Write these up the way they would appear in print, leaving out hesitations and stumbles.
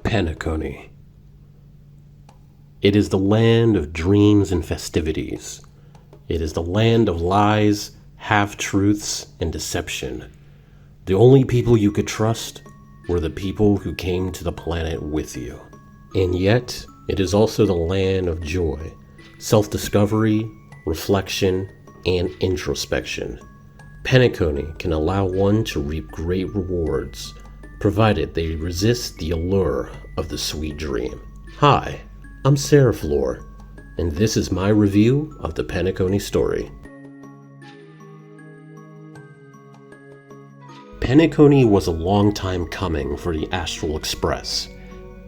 Penacony. It is the land of dreams and festivities. It is the land of lies, half-truths, and deception. The only people you could trust were the people who came to the planet with you. And yet, it is also the land of joy, self-discovery, reflection, and introspection. Penacony can allow one to reap great rewards, provided they resist the allure of the sweet dream. Hi, I'm Sarah, and this is my review of the Penacony story. Penacony was a long time coming for the Astral Express,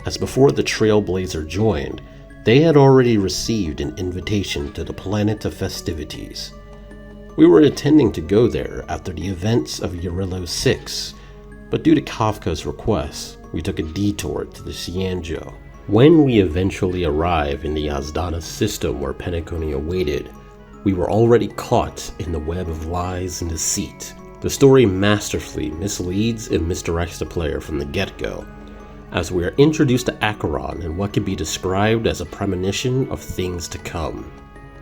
as before the Trailblazer joined, they had already received an invitation to the planet of festivities. We were intending to go there after the events of Eurillo 6, but due to Kafka's request, we took a detour to the Xianzhou. When we eventually arrived in the Yazdana system where Penacony awaited, we were already caught in the web of lies and deceit. The story masterfully misleads and misdirects the player from the get-go, as we are introduced to Acheron in what can be described as a premonition of things to come.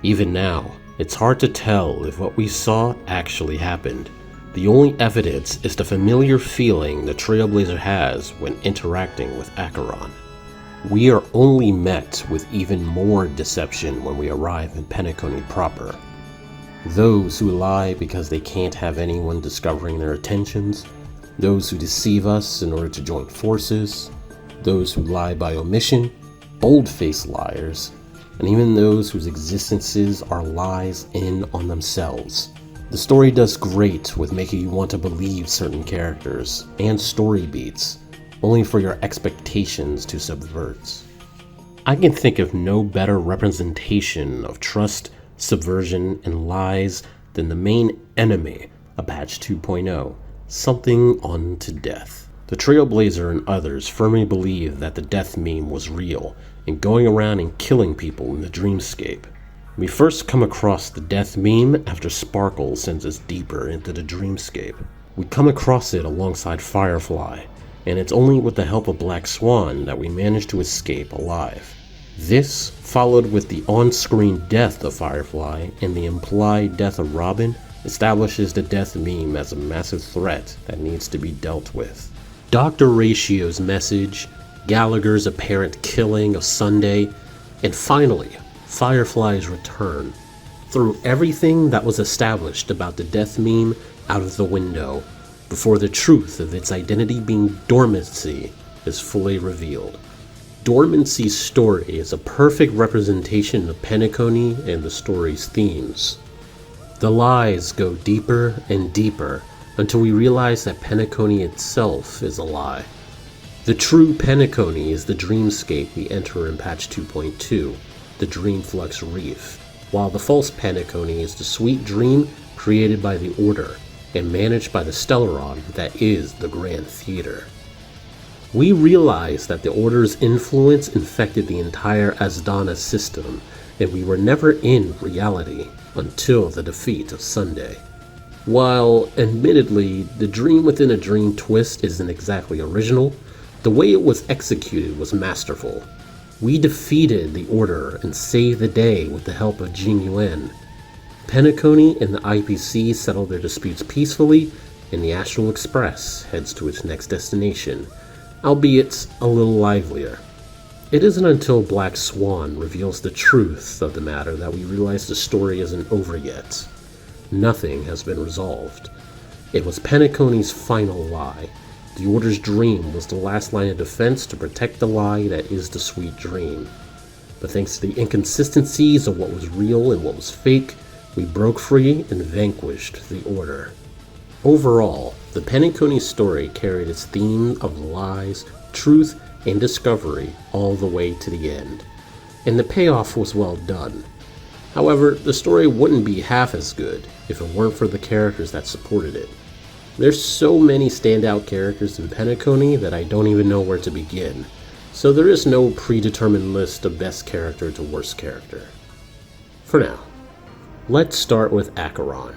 Even now, it's hard to tell if what we saw actually happened. The only evidence is the familiar feeling the Trailblazer has when interacting with Acheron. We are only met with even more deception when we arrive in Penacony proper. Those who lie because they can't have anyone discovering their intentions, those who deceive us in order to join forces, those who lie by omission, bold-faced liars, and even those whose existences are lies in on themselves. The story does great with making you want to believe certain characters and story beats, only for your expectations to subvert. I can think of no better representation of trust, subversion, and lies than the main enemy of Patch 2.0, something unto death. The Trailblazer and others firmly believe that the death meme was real and going around and killing people in the dreamscape. We first come across the death meme after Sparkle sends us deeper into the dreamscape. We come across it alongside Firefly, and it's only with the help of Black Swan that we manage to escape alive. This, followed with the on-screen death of Firefly and the implied death of Robin, establishes the death meme as a massive threat that needs to be dealt with. Dr. Ratio's message, Gallagher's apparent killing of Sunday, and finally, Firefly's return. Threw everything that was established about the death meme out of the window, before the truth of its identity being dormancy is fully revealed. Dormancy's story is a perfect representation of Penacony and the story's themes. The lies go deeper and deeper until we realize that Penacony itself is a lie. The true Penacony is the dreamscape we enter in patch 2.2, the Dreamflux Reef, while the false Penacony is the sweet dream created by the Order and managed by the Stellaron that is the Grand Theater. We realize that the Order's influence infected the entire Yazdana system, and we were never in reality until the defeat of Sunday. While, admittedly, the dream within a dream twist isn't exactly original, the way it was executed was masterful. We defeated the Order and saved the day with the help of Jing Yuan. Penacony and the IPC settle their disputes peacefully, and the Astral Express heads to its next destination, albeit a little livelier. It isn't until Black Swan reveals the truth of the matter that we realize the story isn't over yet. Nothing has been resolved. It was Penacony's final lie. The Order's dream was the last line of defense to protect the lie that is the sweet dream. But thanks to the inconsistencies of what was real and what was fake, we broke free and vanquished the Order. Overall, the Penacony story carried its theme of lies, truth, and discovery all the way to the end. And the payoff was well done. However, the story wouldn't be half as good if it weren't for the characters that supported it. There's so many standout characters in Penacony that I don't even know where to begin, so there is no predetermined list of best character to worst character. For now, let's start with Acheron.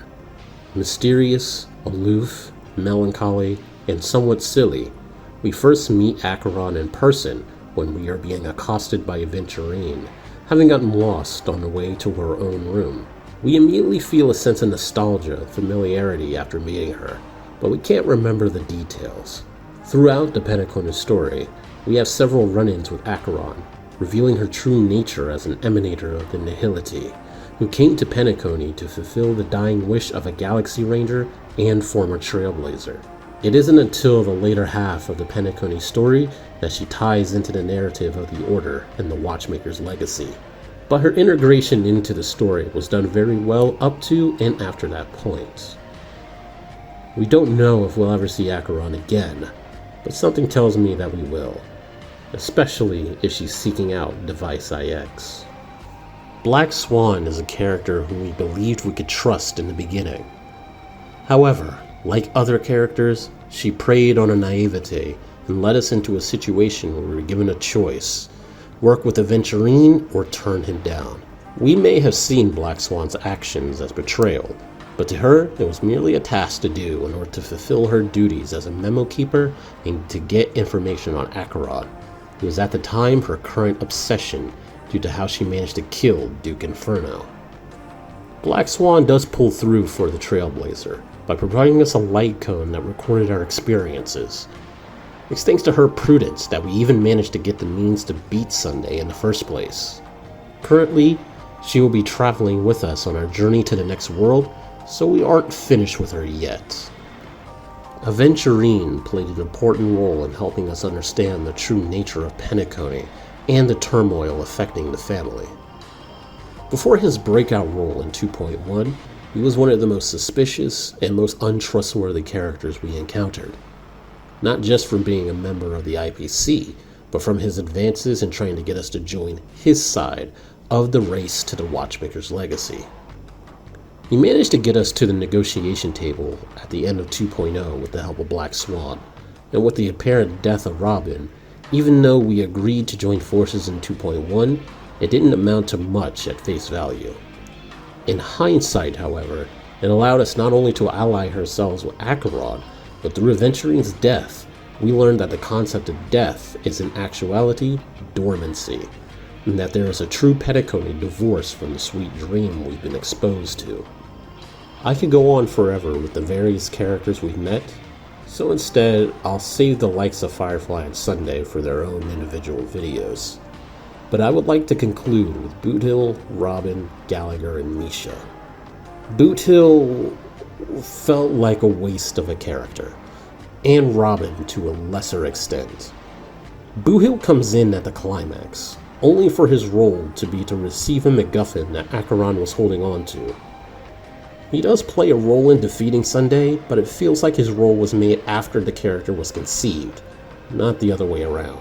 Mysterious, aloof, melancholy, and somewhat silly, We first meet Acheron in person when we are being accosted by Aventurine, having gotten lost on the way to her own room. We immediately feel a sense of nostalgia and familiarity after meeting her, but we can't remember the details. Throughout the Penacony story, we have several run-ins with Acheron, revealing her true nature as an emanator of the Nihility, who came to Penacony to fulfill the dying wish of a Galaxy Ranger and former Trailblazer. It isn't until the later half of the Penacony story that she ties into the narrative of the Order and the Watchmaker's legacy. But her integration into the story was done very well up to and after that point. We don't know if we'll ever see Acheron again, but something tells me that we will, especially if she's seeking out Device IX. Black Swan is a character who we believed we could trust in the beginning. However, like other characters, she preyed on our naivete and led us into a situation where we were given a choice: work with Aventurine or turn him down. We may have seen Black Swan's actions as betrayal, but to her, it was merely a task to do in order to fulfill her duties as a memo keeper and to get information on Acheron, who was at the time her current obsession due to how she managed to kill Duke Inferno. Black Swan does pull through for the Trailblazer by providing us a light cone that recorded our experiences. It's thanks to her prudence that we even managed to get the means to beat Sunday in the first place. Currently, she will be traveling with us on our journey to the next world, so we aren't finished with her yet. Aventurine played an important role in helping us understand the true nature of Penacony and the turmoil affecting the family. Before his breakout role in 2.1, he was one of the most suspicious and most untrustworthy characters we encountered. Not just from being a member of the IPC, but from his advances in trying to get us to join his side of the race to the Watchmaker's legacy. He managed to get us to the negotiation table at the end of 2.0 with the help of Black Swan, and with the apparent death of Robin, even though we agreed to join forces in 2.1, it didn't amount to much at face value. In hindsight, however, it allowed us not only to ally ourselves with Acheron, but through Aventurine's death, we learned that the concept of death is in actuality dormancy, and that there is a true Penacony divorce from the sweet dream we've been exposed to. I could go on forever with the various characters we've met, so instead I'll save the likes of Firefly and Sunday for their own individual videos. But I would like to conclude with Boothill, Robin, Gallagher, and Misha. Boothill felt like a waste of a character, and Robin to a lesser extent. Boothill comes in at the climax, only for his role to be to receive a MacGuffin that Acheron was holding on to. He does play a role in defeating Sunday, but it feels like his role was made after the character was conceived, not the other way around.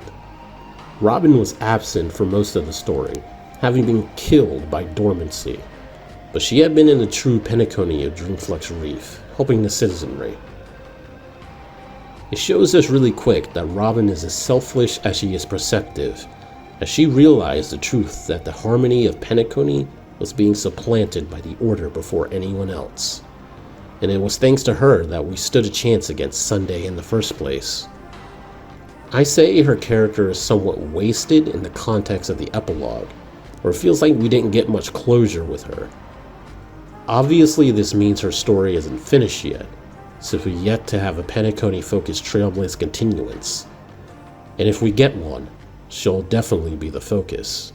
Robin was absent for most of the story, having been killed by dormancy, but she had been in the true Penacony of Dreamflux Reef, helping the citizenry. It shows us really quick that Robin is as selfish as she is perceptive, as she realized the truth that the harmony of Penacony was being supplanted by the Order before anyone else. And it was thanks to her that we stood a chance against Sunday in the first place. I say her character is somewhat wasted in the context of the epilogue, or it feels like we didn't get much closure with her. Obviously this means her story isn't finished yet, since we've yet to have a Penacony-focused Trailblaze continuance. And if we get one, she'll definitely be the focus.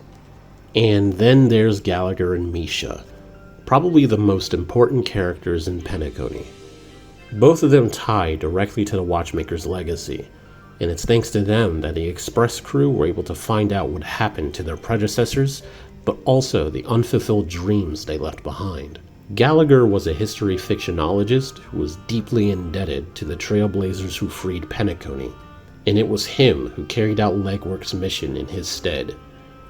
And then there's Gallagher and Misha, probably the most important characters in Penacony. Both of them tie directly to the Watchmaker's legacy, and it's thanks to them that the Express crew were able to find out what happened to their predecessors, but also the unfulfilled dreams they left behind. Gallagher was a history fictionologist who was deeply indebted to the Trailblazers who freed Penacony, and it was him who carried out Legwork's mission in his stead,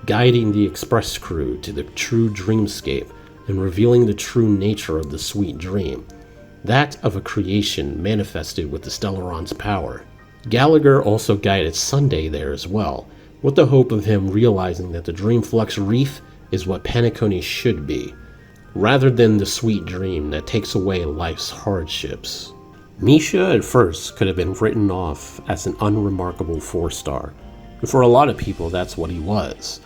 guiding the Express crew to the true dreamscape and revealing the true nature of the sweet dream, that of a creation manifested with the Stellaron's power. Gallagher also guided Sunday there as well, with the hope of him realizing that the Dreamflux Reef is what Penacony should be, rather than the sweet dream that takes away life's hardships. Misha at first could have been written off as an unremarkable 4-star, and for a lot of people that's what he was.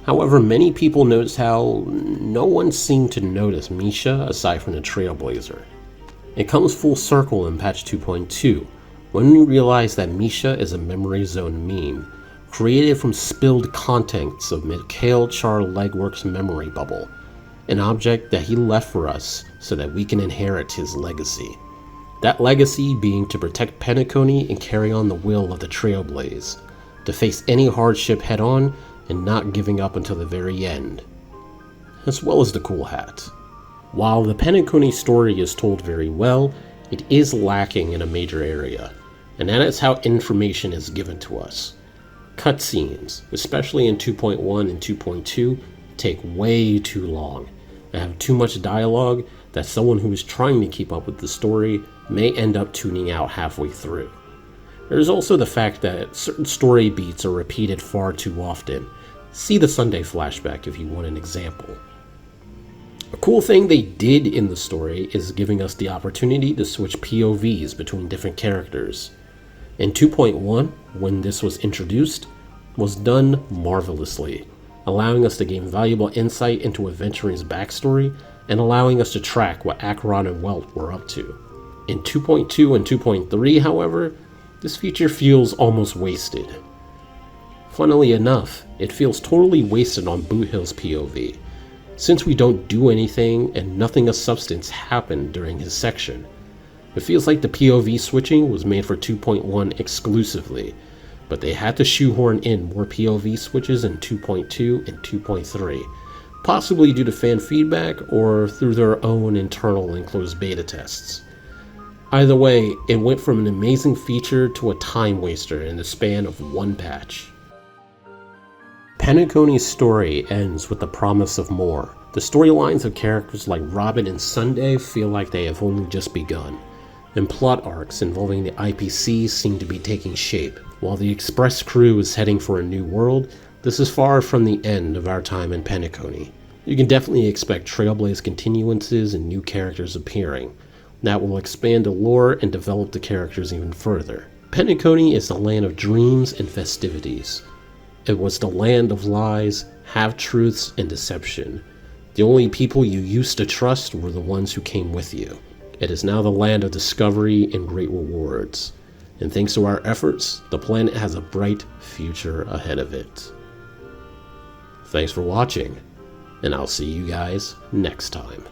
However, many people noticed how no one seemed to notice Misha aside from the Trailblazer. It comes full circle in patch 2.2, when we realize that Misha is a memory zone meme, created from spilled contents of Mikhail Char Legwork's memory bubble, an object that he left for us so that we can inherit his legacy. That legacy being to protect Penacony and carry on the will of the Trailblaze, to face any hardship head on and not giving up until the very end, as well as the cool hat. While the Penacony story is told very well, it is lacking in a major area, and that is how information is given to us. Cutscenes, especially in 2.1 and 2.2, take way too long, and have too much dialogue that someone who is trying to keep up with the story may end up tuning out halfway through. There's also the fact that certain story beats are repeated far too often. See the Sunday flashback if you want an example. A cool thing they did in the story is giving us the opportunity to switch POVs between different characters. In 2.1, when this was introduced, was done marvelously, allowing us to gain valuable insight into Adventuring's backstory and allowing us to track what Acheron and Welt were up to. In 2.2 and 2.3, however, this feature feels almost wasted. Funnily enough, it feels totally wasted on Boot Hill's POV, since we don't do anything and nothing of substance happened during his section. It feels like the POV switching was made for 2.1 exclusively, but they had to shoehorn in more POV switches in 2.2 and 2.3, possibly due to fan feedback or through their own internal enclosed beta tests. Either way, it went from an amazing feature to a time waster in the span of one patch. Penacony's story ends with the promise of more. The storylines of characters like Robin and Sunday feel like they have only just begun, and plot arcs involving the IPC seem to be taking shape. While the Express crew is heading for a new world, this is far from the end of our time in Penacony. You can definitely expect Trailblaze continuances and new characters appearing. That will expand the lore and develop the characters even further. Penacony is the land of dreams and festivities. It was the land of lies, half-truths, and deception. The only people you used to trust were the ones who came with you. It is now the land of discovery and great rewards. And thanks to our efforts, the planet has a bright future ahead of it. Thanks for watching, and I'll see you guys next time.